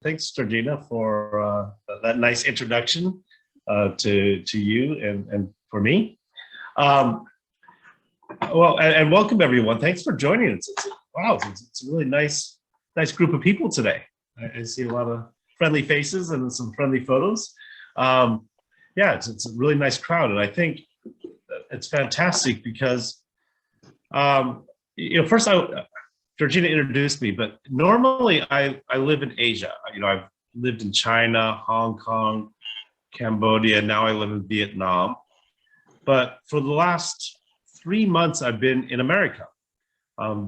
Thanks, Georgina, for that nice introduction to you and for me. And welcome everyone. Thanks for joining us. It's a really nice group of people today. I see a lot of friendly faces and some friendly photos. It's a really nice crowd, and I think it's fantastic because first Georgina introduced me, but normally I live in Asia. I've lived in China, Hong Kong, Cambodia, now I live in Vietnam. But for the last 3 months, I've been in America,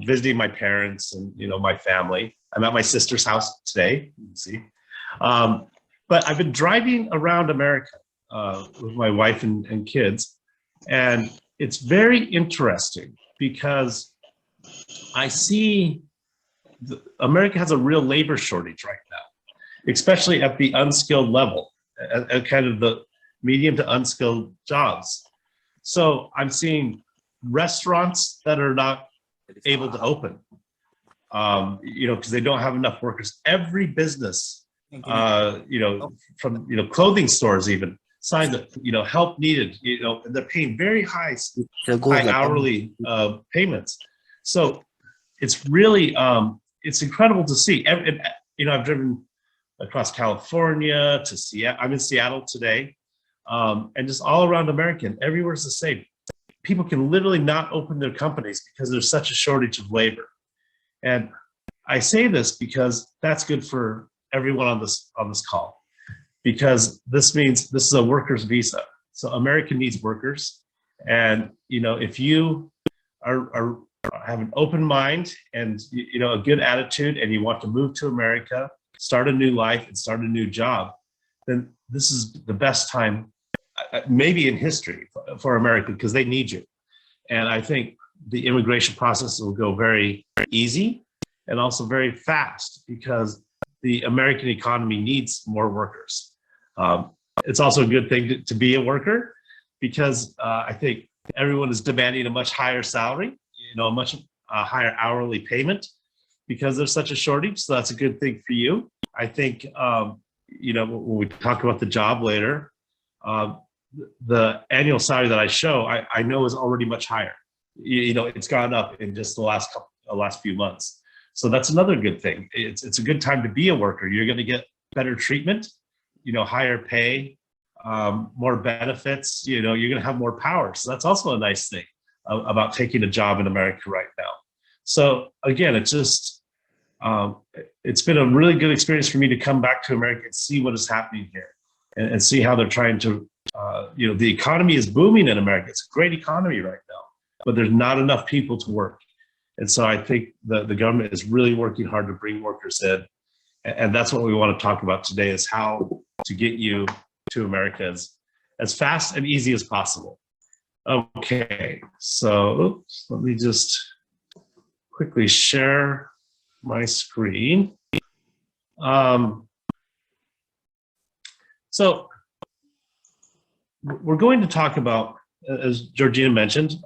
visiting my parents and my family. I'm at my sister's house today, you can see. But I've been driving around America with my wife and kids, and it's very interesting because I see America has a real labor shortage right now, especially at the unskilled level, at kind of the medium to unskilled jobs. So I'm seeing restaurants that are not able to open, because they don't have enough workers. Every business, from clothing stores even signed up, help needed, and they're paying very high hourly payments. So it's really, it's incredible to see. I've driven across California to Seattle. I'm in Seattle today, and just all around America, and everywhere's the same. People can literally not open their companies because there's such a shortage of labor. And I say this because that's good for everyone on this call, because this means this is a worker's visa. So America needs workers, and if you have an open mind and a good attitude, and you want to move to America, start a new life and start a new job, then this is the best time maybe in history for America, because they need you. And I think the immigration process will go very easy and also very fast, because the American economy needs more workers. It's also a good thing to be a worker, because I think everyone is demanding a much higher salary, a much higher hourly payment, because there's such a shortage. So that's a good thing for you. I think, when we talk about the job later, the annual salary that I show, I know is already much higher. It's gone up in just the last few months. So that's another good thing. It's a good time to be a worker. You're going to get better treatment, higher pay, more benefits. You're going to have more power. So that's also a nice thing about taking a job in America right now. So again, it's been a really good experience for me to come back to America and see what is happening here, and see how they're trying to, the economy is booming in America. It's a great economy right now, but there's not enough people to work. And so I think the government is really working hard to bring workers in. And that's what we want to talk about today, is how to get you to America as fast and easy as possible. Okay, so let me just quickly share my screen. So we're going to talk about, as Georgina mentioned,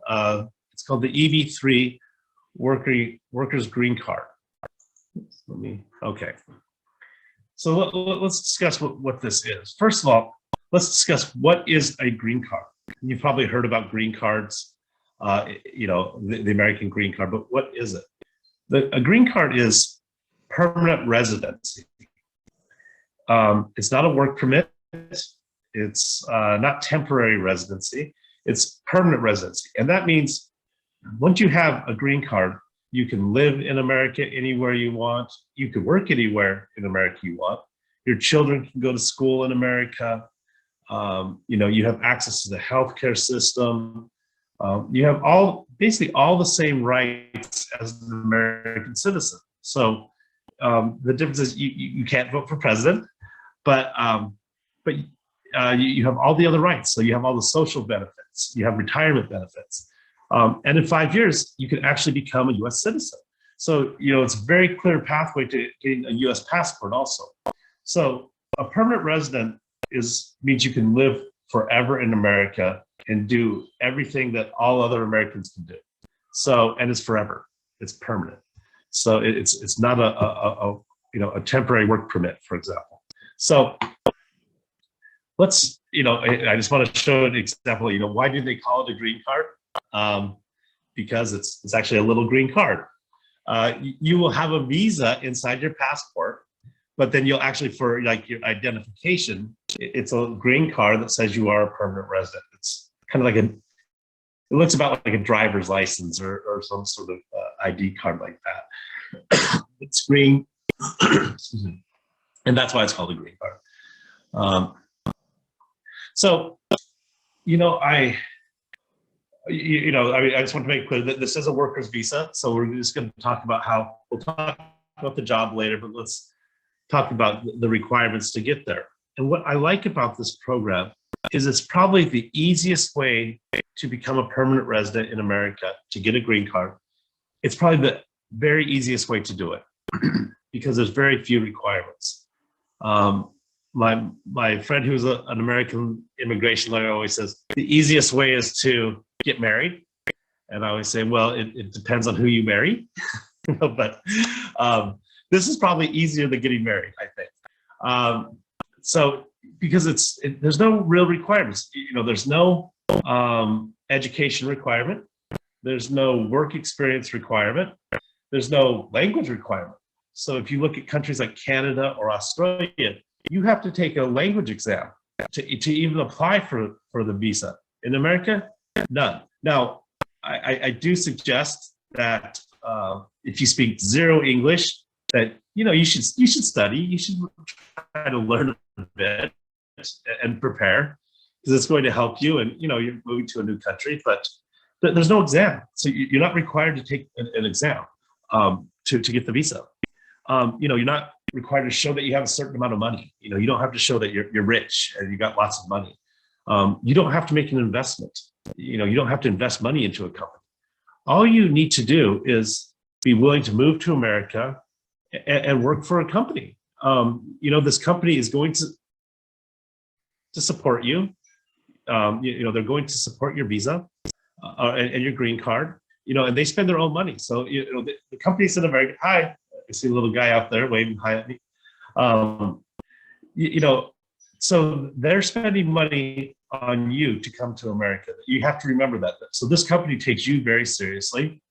it's called the EB-3 Workers Green Card. Okay. So let's discuss what this is. First of all, let's discuss what is a green card. You've probably heard about green cards, the American green card, but what is it? A green card is permanent residency. It's not a work permit. It's not temporary residency. It's permanent residency. And that means once you have a green card, you can live in America anywhere you want. You can work anywhere in America you want. Your children can go to school in America. You have access to the healthcare system. You have basically all the same rights as an American citizen. So the difference is you can't vote for president, but you have all the other rights. So you have all the social benefits. You have retirement benefits. And in 5 years, you can actually become a U.S. citizen. So, it's a very clear pathway to getting a U.S. passport also. So a permanent resident means you can live forever in America and do everything that all other Americans can do. So, and it's forever, it's permanent. So it's not a temporary work permit, for example. So let's, I just want to show an example. Why do they call it a green card? Because it's actually a little green card. You will have a visa inside your passport, but then you'll actually, for like your identification, it's a green card that says you are a permanent resident. It's kind of like it looks about like a driver's license or some sort of ID card like that. It's green, excuse me, and that's why it's called a green card. So, I just want to make clear that this is a worker's visa. So we're just going to talk about we'll talk about the job later, but let's talk about the requirements to get there. And what I like about this program is it's probably the easiest way to become a permanent resident in America, to get a green card. It's probably the very easiest way to do it because there's very few requirements. My friend who's an American immigration lawyer always says the easiest way is to get married. And I always say, well, it depends on who you marry. But this is probably easier than getting married, I think. So because there's no real requirements. There's no education requirement. There's no work experience requirement. There's no language requirement. So if you look at countries like Canada or Australia, you have to take a language exam to even apply for the visa. In America, none. Now, I do suggest that if you speak zero English, that you should study. You should try to learn a bit and prepare, because it's going to help you. And you're moving to a new country, but there's no exam, so you're not required to take an exam to get the visa. You're not required to show that you have a certain amount of money. You don't have to show that you're rich and you got lots of money. You don't have to make an investment. You don't have to invest money into a company. All you need to do is be willing to move to America and work for a company. This company is going to support you. They're going to support your visa and your green card. And they spend their own money. So the companies in America. Hi. I see a little guy out there waving hi at me. So they're spending money on you to come to America. You have to remember that. So this company takes you very seriously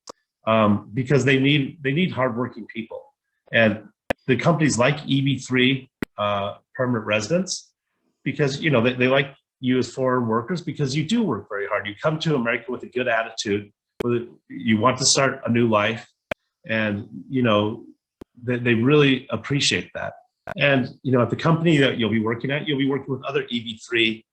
because they need hardworking people. And the companies like EB-3 permanent residents, because they like you as foreign workers, because you do work very hard. You come to America with a good attitude. You want to start a new life, and they really appreciate that. And at the company that you'll be working at, you'll be working with other EB-3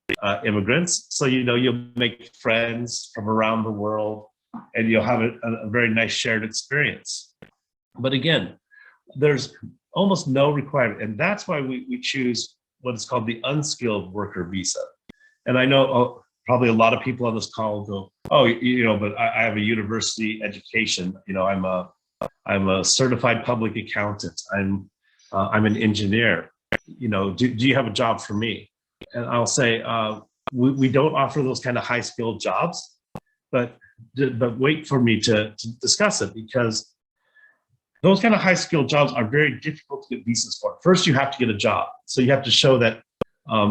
immigrants. So you'll make friends from around the world, and you'll have a very nice shared experience. But again, there's almost no requirement, and that's why we choose what is called the unskilled worker visa. And I know probably a lot of people on this call will go, oh, but I have a university education. I'm a certified public accountant. I'm an engineer. Do you have a job for me? And I'll say, we don't offer those kind of high skilled jobs, but wait for me to discuss it, because those kind of high skilled jobs are very difficult to get visas for. First, you have to get a job. So you have to show that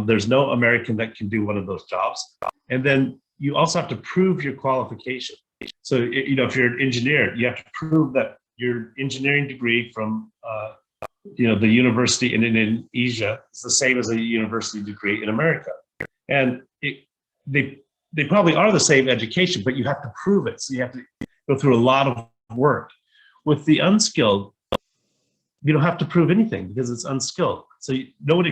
there's no American that can do one of those jobs. And then you also have to prove your qualification. So, if you're an engineer, you have to prove that your engineering degree from the university in Indonesia is the same as a university degree in America. And they probably are the same education, but you have to prove it. So you have to go through a lot of work. With the unskilled, you don't have to prove anything because it's unskilled. So you don't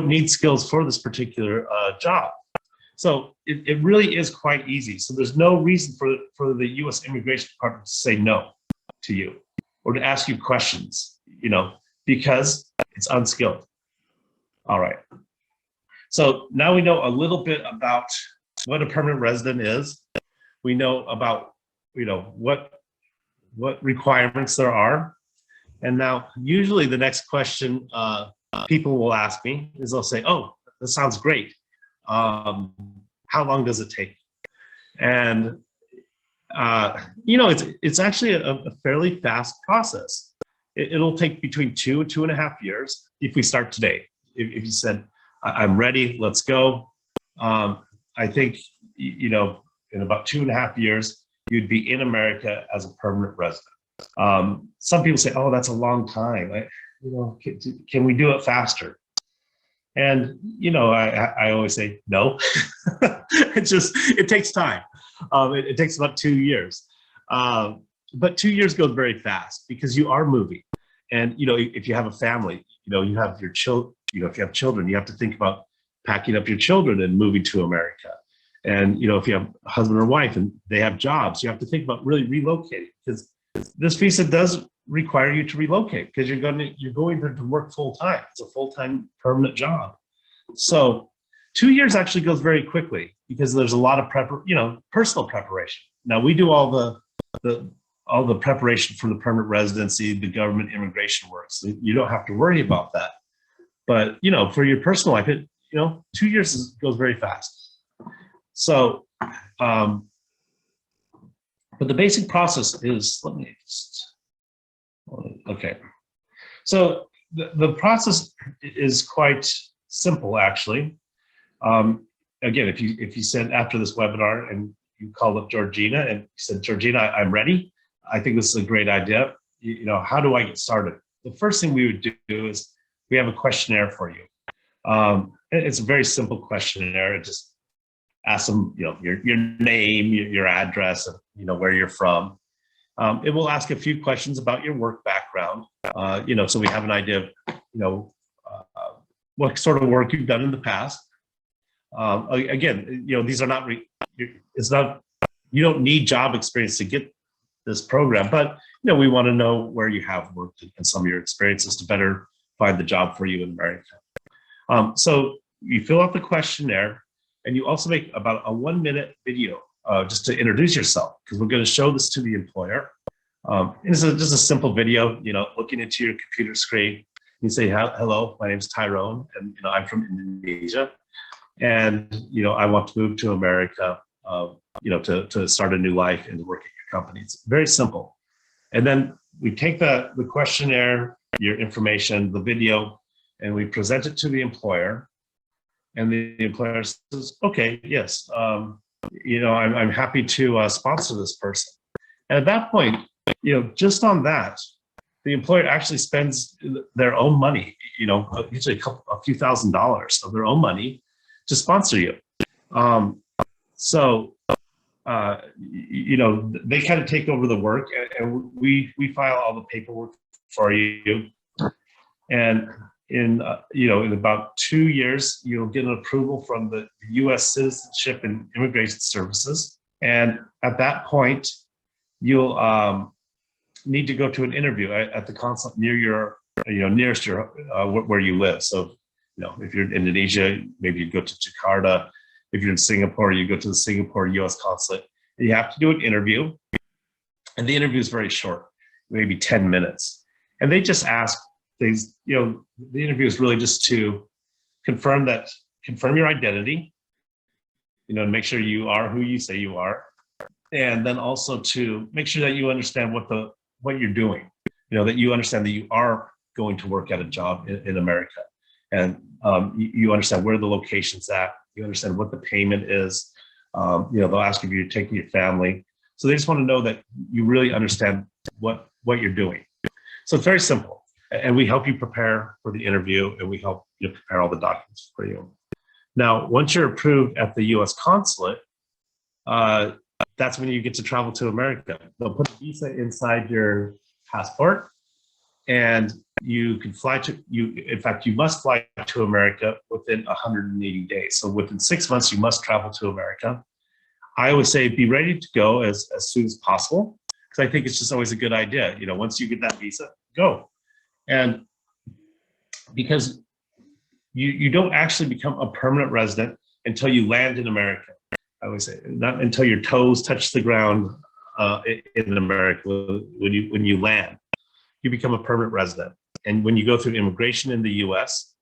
need skills for this particular job. So it really is quite easy. So there's no reason for the U.S. Immigration Department to say no to you or to ask you questions, because it's unskilled. All right. So now we know a little bit about what a permanent resident is. We know about, what requirements there are. And now usually the next question people will ask me is they'll say, oh, that sounds great. How long does it take? And it's actually a fairly fast process. it'll take between 2 and 2.5 years if we start today. If you said, I'm ready, let's go. I think, you know, in about 2.5 years, you'd be in America as a permanent resident. Some people say, oh, that's a long time. You know, can we do it faster? And, you know, I always say, no, it takes time. It takes about 2 years. But 2 years goes very fast because you are moving. And, you know, if you have a family, you know, you have your children, you know, if you have children, you have to think about packing up your children and moving to America. And, you know, if you have a husband or wife and they have jobs, you have to think about really relocating, because this visa does require you to relocate because you're going there to work full time. It's a full-time permanent job. So 2 years actually goes very quickly because there's a lot of personal preparation. Now we do all the preparation for the permanent residency, the government immigration work. So you don't have to worry about that. But, you know, for your personal life, 2 years goes very fast. So, but the basic process is, okay. So the process is quite simple, actually. Again, if you said after this webinar and you called up Georgina and you said, Georgina, I'm ready. I think this is a great idea. You know, how do I get started? The first thing we would do is we have a questionnaire for you. It's a very simple questionnaire. It just asks them, you know, your name, your address, and, you know, where you're from. It will ask a few questions about your work background, you know, so we have an idea of, you know, what sort of work you've done in the past. Again, you know, these are not, you don't need job experience to get this program, but, you know, we want to know where you have worked and some of your experiences to better find the job for you in America. So you fill out the questionnaire and you also make about a 1-minute video just to introduce yourself, because we're going to show this to the employer. It's just a simple video, you know, looking into your computer screen. You say, hello, my name is Tyrone, and, you know, I'm from Indonesia, and, you know, I want to move to America, you know, to start a new life and work at your company. It's very simple. And then we take the questionnaire, your information, the video, and we present it to the employer. And the employer says, okay, yes, you know, I'm happy to sponsor this person. And at that point, you know, just on that, the employer actually spends their own money, you know, usually a few $1,000s of their own money to sponsor you. So, you know, they kind of take over the work, and we file all the paperwork for you. And in, you know, in about 2 years, you'll get an approval from the U.S. Citizenship and Immigration Services. And at that point, you'll need to go to an interview at the consulate near your, you know, nearest your, where you live. So, you know, if you're in Indonesia, maybe you go to Jakarta. If you're in Singapore, you go to the Singapore U.S. consulate. And you have to do an interview. And the interview is very short, maybe 10 minutes. And they just ask things, you know, the interview is really just to confirm your identity, you know, and make sure you are who you say you are. And then also to make sure that you understand what you're doing, you know, that you understand that you are going to work at a job in America. And you understand where the location's at, you understand what the payment is, you know, they'll ask if you're taking your family. So they just want to know that you really understand what you're doing. So it's very simple. And we help you prepare for the interview, and we help you prepare all the documents for you. Now, once you're approved at the U.S. consulate, that's when you get to travel to America. They'll put a visa inside your passport, and you can fly in fact, you must fly to America within 180 days. So within 6 months, you must travel to America. I always say be ready to go as soon as possible, because I think it's just always a good idea. You know, once you get that visa, go. And because you don't actually become a permanent resident until you land in America. I always say not until your toes touch the ground in America. When you land, you become a permanent resident. And when you go through immigration in the U.S.,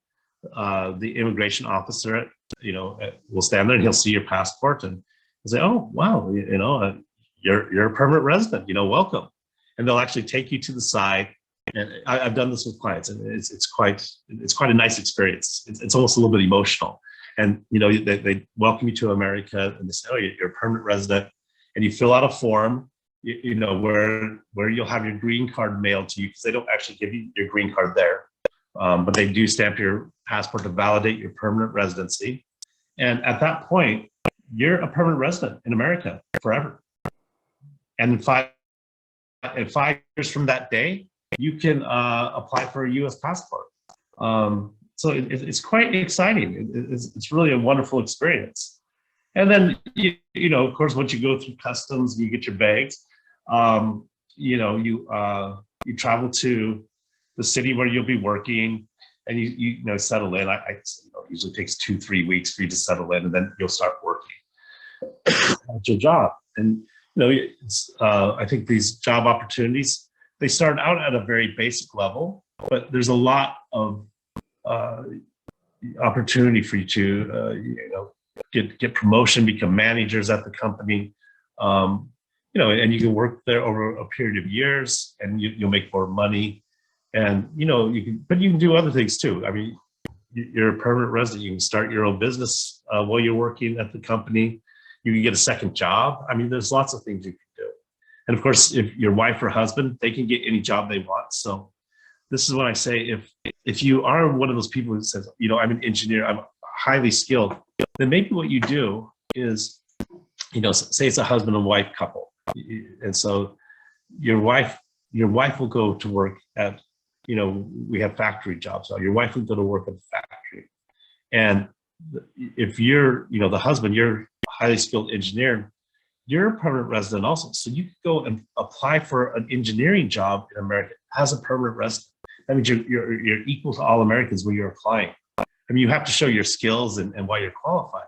the immigration officer, you know, will stand there and he'll see your passport and he'll say, "Oh, wow, you know, you're a permanent resident. You know, welcome." And they'll actually take you to the side And I've done this with clients, and it's quite a nice experience. It's almost a little bit emotional. And they welcome you to America, and they say, "Oh, you're a permanent resident," and you fill out a form, where you'll have your green card mailed to you, because they don't actually give you your green card there, but they do stamp your passport to validate your permanent residency. And at that point, you're a permanent resident in America forever. And in 5 years from that day, you can apply for a U.S. passport. So it's quite exciting. It's really a wonderful experience. And then, of course, once you go through customs and you get your bags, you travel to the city where you'll be working, and you settle in. It usually takes 2-3 weeks for you to settle in, and then you'll start working at your job. And I think these job opportunities, they start out at a very basic level, but there's a lot of opportunity for you to get promotion, become managers at the company, and you can work there over a period of years, and you'll make more money, and you can do other things too. I mean, you're a permanent resident, you can start your own business while you're working at the company. You can get a second job. I mean, there's lots of things you can do. And of course, if your wife or husband, they can get any job they want. So this is what I say, if you are one of those people who says, I'm an engineer, I'm highly skilled, then maybe what you do is, say it's a husband and wife couple. And so your wife will go to work at, we have factory jobs. So your wife will go to work at the factory. And if you're, the husband, you're a highly skilled engineer, you're a permanent resident also. So you could go and apply for an engineering job in America as a permanent resident. That means you're equal to all Americans when you're applying. I mean, you have to show your skills and why you're qualified,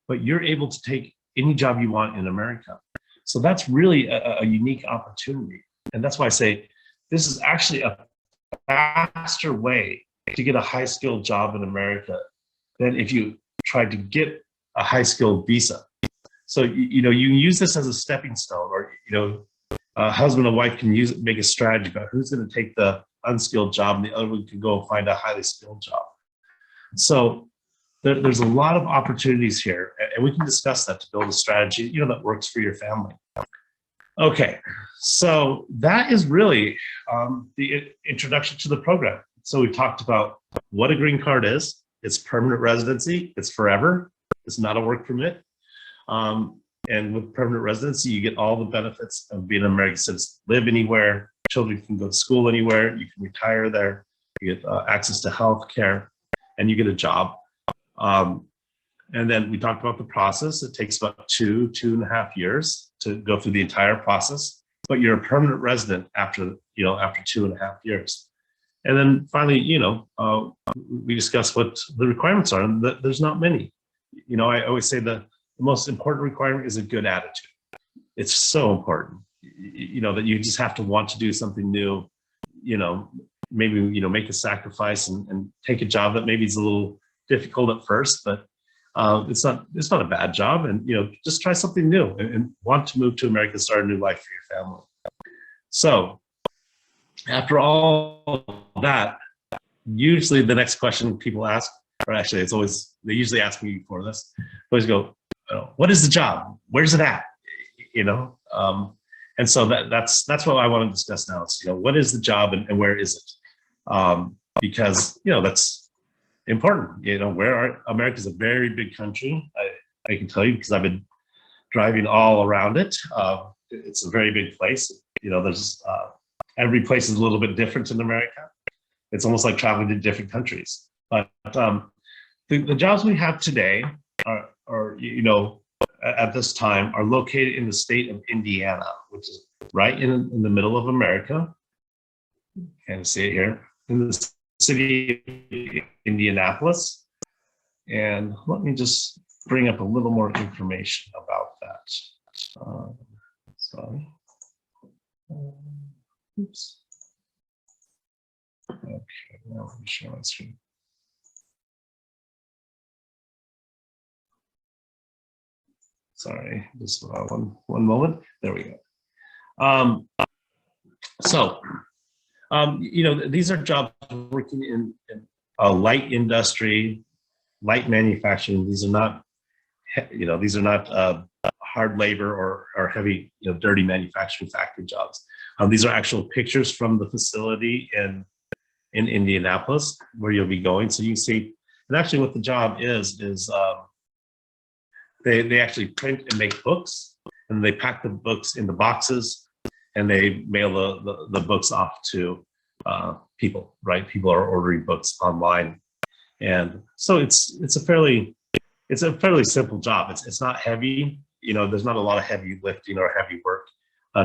but you're able to take any job you want in America. So that's really a unique opportunity. And that's why I say this is actually a faster way to get a high-skilled job in America than if you tried to get a high-skilled visa. So, you can use this as a stepping stone, or, a husband and wife can make a strategy about who's going to take the unskilled job, and the other one can go and find a highly skilled job. So there's a lot of opportunities here, and we can discuss that to build a strategy, that works for your family. Okay, so that is really the introduction to the program. So we talked about what a green card is. It's permanent residency. It's forever. It's not a work permit. And with permanent residency, you get all the benefits of being an American citizen. Live anywhere. Children can go to school anywhere. You can retire there. You get access to health care, and you get a job. And then we talked about the process. It takes about 2.5 years to go through the entire process, but you're a permanent resident after 2.5 years. And then finally, we discussed what the requirements are, and there's not many. I always say the most important requirement is a good attitude. It's so important, that you just have to want to do something new, maybe, make a sacrifice and take a job that maybe is a little difficult at first, but it's not a bad job, and just try something new and want to move to America and start a new life for your family. So after all that, usually the next question people ask, or actually they usually ask me before this, always go, what is the job? Where's it at? And so that's what I want to discuss now. Is, what is the job and where is it? Because that's important. America is a very big country. I can tell you because I've been driving all around it. It's a very big place. There's every place is a little bit different in America. It's almost like traveling to different countries. But the jobs we have today are at this time are located in the state of Indiana, which is right in the middle of America. Can't see it here, in the city of Indianapolis. And let me just bring up a little more information about that. Sorry. Oops. Okay, now let me share my screen. Sorry, just one moment. There we go. These are jobs working in a light industry, light manufacturing. These are not, hard labor or heavy, dirty manufacturing factory jobs. These are actual pictures from the facility in Indianapolis where you'll be going. So you can see, and actually what the job is they actually print and make books, and they pack the books into boxes, and they mail the books off to people, right? People are ordering books online. And so it's a fairly simple job. It's not heavy, there's not a lot of heavy lifting or heavy work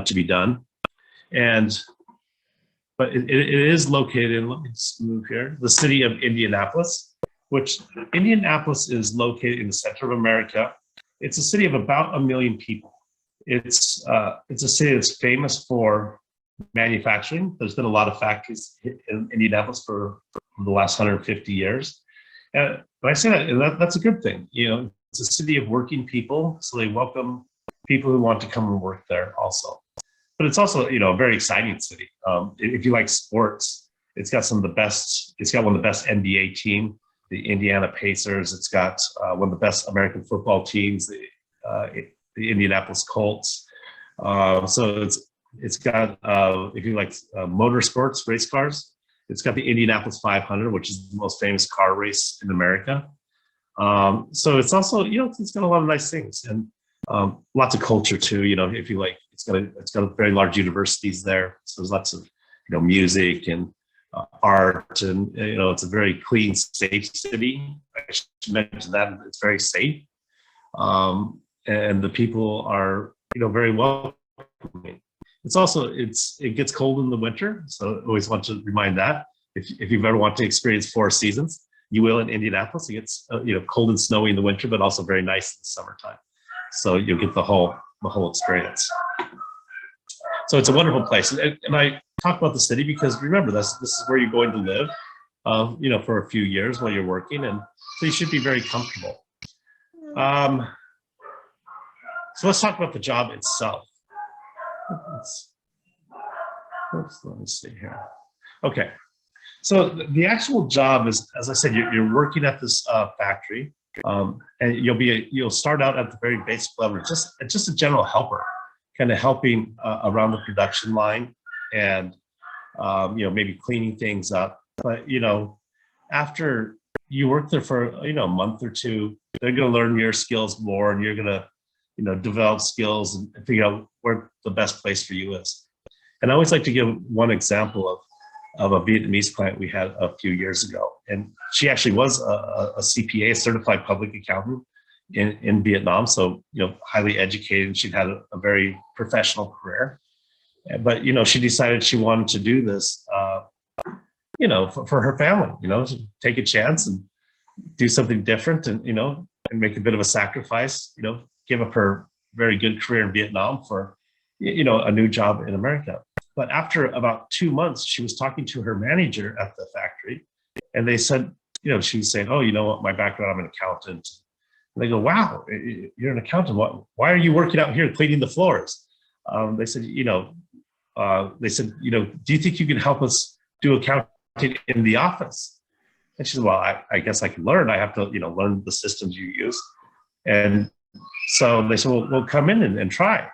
to be done. But it is located in, let me just move here, the city of Indianapolis, which Indianapolis is located in the center of America. It's a city of about 1 million people. It's a city that's famous for manufacturing. There's been a lot of factories in Indianapolis for the last 150 years. And I say that, that's a good thing. It's a city of working people, so they welcome people who want to come and work there also. But it's also, a very exciting city. If you like sports, it's got one of the best NBA team, the Indiana Pacers. It's got one of the best American football teams, the Indianapolis Colts. So it's got, if you like motorsports, race cars, it's got the Indianapolis 500, which is the most famous car race in America. So it's also, it's got a lot of nice things, and lots of culture too. If you like, it's got very large universities there. So there's lots of, music and art, and it's a very clean, safe city. I should mention that it's very safe, and the people are, very welcoming. It's also, it gets cold in the winter, so I always want to remind that if you've ever want to experience 4 seasons, you will in Indianapolis. It gets cold and snowy in the winter, but also very nice in the summertime. So you'll get the whole experience. So it's a wonderful place, and I talk about the city because remember this is where you're going to live, for a few years while you're working, and so you should be very comfortable. So let's talk about the job itself. Let me see here. Okay, so the actual job is, as I said, you're working at this factory, and you'll start out at the very basic level, just a general helper, kind of helping around the production line, and maybe cleaning things up. But after you work there for a month or two, they're going to learn your skills more, and you're going to develop skills and figure out where the best place for you is. And I always like to give one example of a Vietnamese client we had a few years ago. And she actually was a CPA, a certified public accountant in Vietnam. So, highly educated. She'd had a very professional career. But, she decided she wanted to do this, for her family, to take a chance and do something different, and, and make a bit of a sacrifice, give up her very good career in Vietnam for, a new job in America. But after about 2 months, she was talking to her manager at the factory, and they said, she was saying, "Oh, you know what, my background, I'm an accountant." And they go, "Wow, you're an accountant. Why are you working out here cleaning the floors?" They said, "Do you think you can help us do accounting in the office?" And she said, "Well, I guess I can learn. I have to, learn the systems you use." And so they said, "Well, we'll come in and try."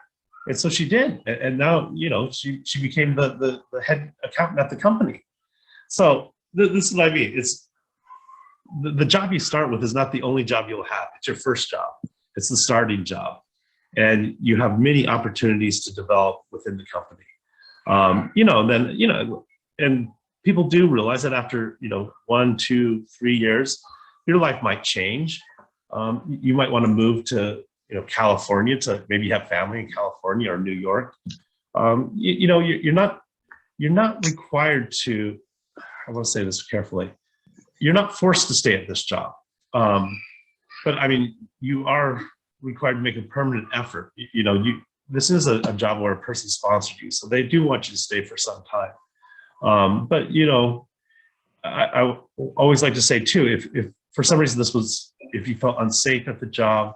And so she did. And now, she became the head accountant at the company. So this is what I mean. It's the job you start with is not the only job you'll have. It's your first job. It's the starting job. And you have many opportunities to develop within the company. And people do realize that after, 1, 2, 3 years, your life might change. You might want to move to, California, to maybe have family in California or New York. You're not required to, I want to say this carefully, you're not forced to stay at this job. But I mean, you are required to make a permanent effort. This is a job where a person sponsored you, so they do want you to stay for some time. But I always like to say too, if for some reason if you felt unsafe at the job,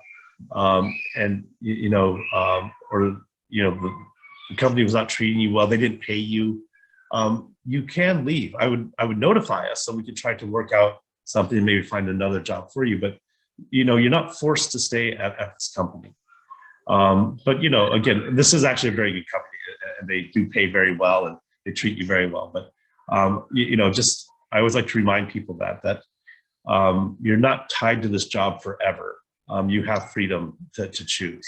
and or the company was not treating you well, they didn't pay you you can leave. I would notify us so we could try to work out something and maybe find another job for you. But you're not forced to stay at this company. But again, this is actually a very good company, and they do pay very well and they treat you very well. But just I always like to remind people that you're not tied to this job forever. You have freedom to choose.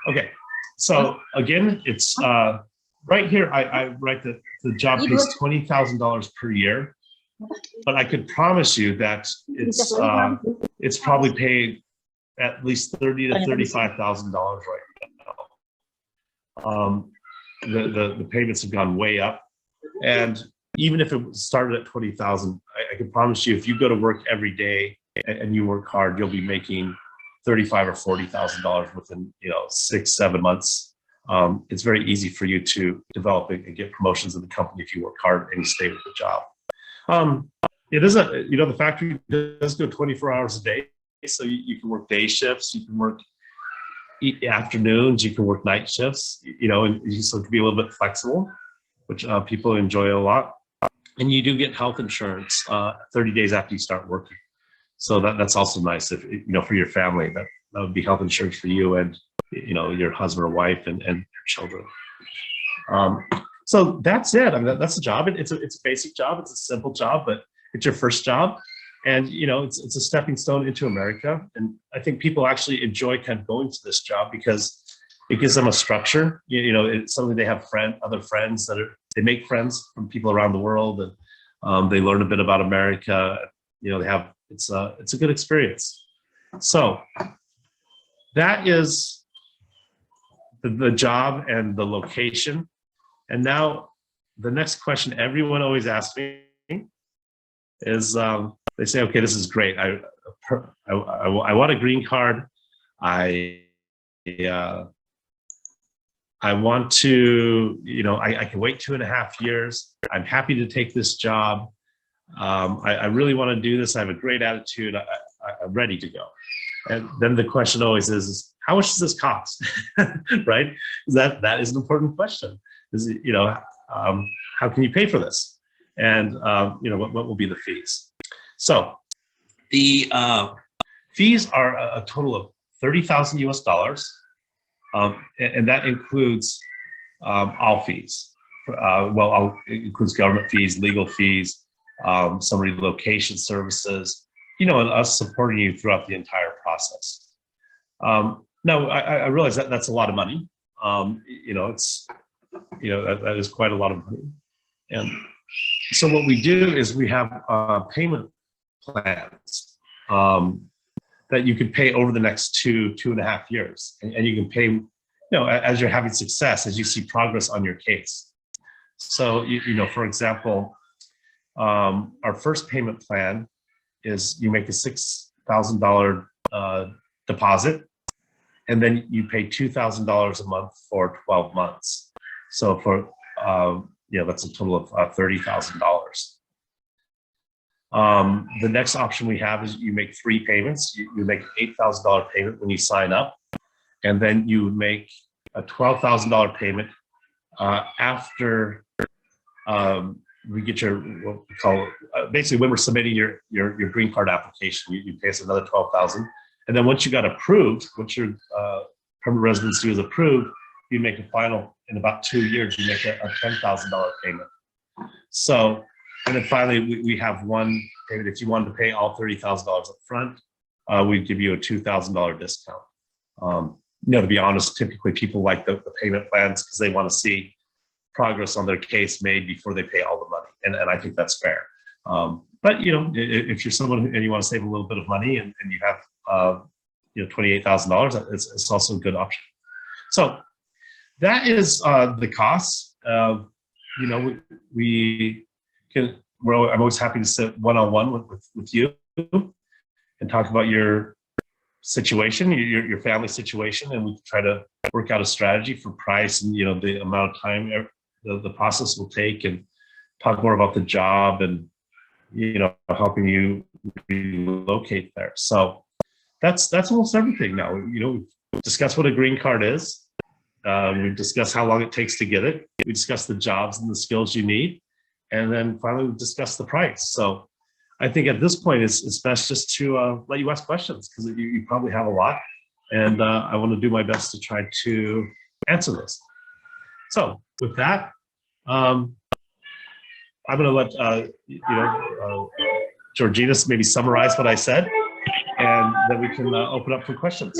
Okay, so again, it's right here. I write that the job pays $20,000 per year, but I could promise you that it's probably paid at least $30,000 to $35,000 right now. The payments have gone way up, and even if it started at 20,000, I can promise you, if you go to work every day and you work hard, you'll be making $35,000 or $40,000 within 6-7 months. It's very easy for you to develop and get promotions in the company if you work hard and you stay with the job. It isn't, the factory does go 24 hours a day, so you can work day shifts, you can work afternoons, you can work night shifts, and so it can be a little bit flexible, which people enjoy a lot. And you do get health insurance 30 days after you start working. So that's also nice if, for your family, that would be health insurance for you and, your husband or wife and your children. So that's it. I mean, that's the job. It's a basic job. It's a simple job, but it's your first job. And, it's a stepping stone into America. And I think people actually enjoy kind of going to this job because it gives them a structure. It's something they have other friends they make friends from people around the world, and they learn a bit about America. It's a good experience. So that is the job and the location. And now the next question everyone always asks me is, they say, okay, this is great. I want a green card. I want to, I can wait 2.5 years. I'm happy to take this job. I really want to do this. I have a great attitude. I'm ready to go. And then the question always is how much does this cost? Right? That is an important question. How can you pay for this? And what will be the fees? So the fees are a total of $30,000 US, and that includes all fees. It includes government fees, legal fees, some relocation services, and us supporting you throughout the entire process. Now, I realize that that's a lot of money. It's, that is quite a lot of money. And so what we do is we have payment plans that you can pay over the next 2.5 years. And you can pay, as you're having success, as you see progress on your case. So, for example, our first payment plan is you make a $6,000 deposit, and then you pay $2,000 a month for 12 months. So for, that's a total of $30,000. The next option we have is you make 3 payments. You make an $8,000 payment when you sign up, and then you make a $12,000 payment after we get your, what we call, basically when we're submitting your green card application, you pay us another $12,000. And then once you got approved, once your permanent residency is approved, you make a final, in about 2 years, you make a $10,000 payment. So, and then finally, we have one payment. If you wanted to pay all $30,000 up front, we'd give you a $2,000 discount. To be honest, typically people like the payment plans because they want to see progress on their case made before they pay all the money. And I think that's fair. But, if you're someone and you want to save a little bit of money and you have, $28,000, it's also a good option. So that is the cost. I'm always happy to sit one-on-one with you and talk about your situation, your family situation, and we can try to work out a strategy for price and, the amount of time the process will take, and talk more about the job and, helping you relocate there. So that's almost everything now. We've discussed what a green card is. We've discussed how long it takes to get it. We discussed the jobs and the skills you need. and then finally discuss the price. So I think at this point, it's best just to let you ask questions, because you probably have a lot, and I want to do my best to try to answer those. So with that, I'm going to let Georgina maybe summarize what I said, and then we can open up for questions.